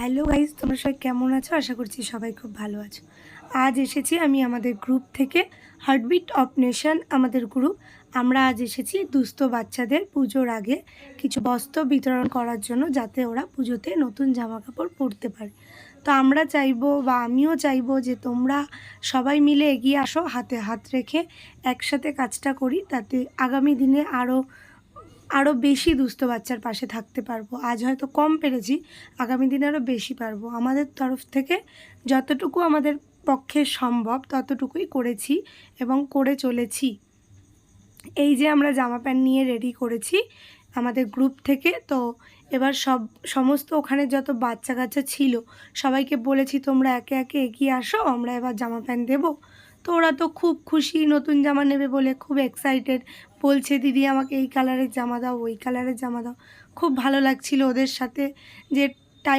Hello guys, তোমরা সবাই কেমন আছো? আশা করছি সবাই খুব ভালো আছো। আজ এসেছি আমি আমাদের গ্রুপ থেকে, হার্টবিট অফ নেশন আমাদের গ্রুপ। আমরা আজ এসেছি দুস্থ বাচ্চাদের পুজোর আগে কিছু বস্ত্র বিতরণ করার জন্য, যাতে ওরা পুজোতে নতুন জামা কাপড় পরতে পারে। তো আমরা চাইবো বা আমিও চাইবো যে তোমরা সবাই মিলে এগিয়ে আসো, হাতে হাত রেখে একসাথে কাজটা করি, তাতে আগামী দিনে আরও বেশি দুস্থ বাচ্চার পাশে থাকতে পারবো। আজ হয়তো কম পেরেছি, আগামী দিনে আরও বেশি পারবো। আমাদের তরফ থেকে যতটুকু আমাদের পক্ষে সম্ভব ততটুকুই করেছি এবং করে চলেছি। এই যে আমরা জামা প্যান্ট নিয়ে রেডি করেছি আমাদের গ্রুপ থেকে, তো এবার সমস্ত ওখানে যত বাচ্চা কাচ্চা ছিল সবাইকে বলেছি তোমরা একে একে এগিয়ে আসো, আমরা এবার জামা প্যান্ট দেবো। তো ওরা তো খুব খুশি, নতুন জামা নেবে বলে খুব এক্সাইটেড, বলছে দিদি আমাকে এই কালারের জামা দাও, ওই কালারের জামা দাও। খুব ভালো লাগছিল ওদের সাথে যে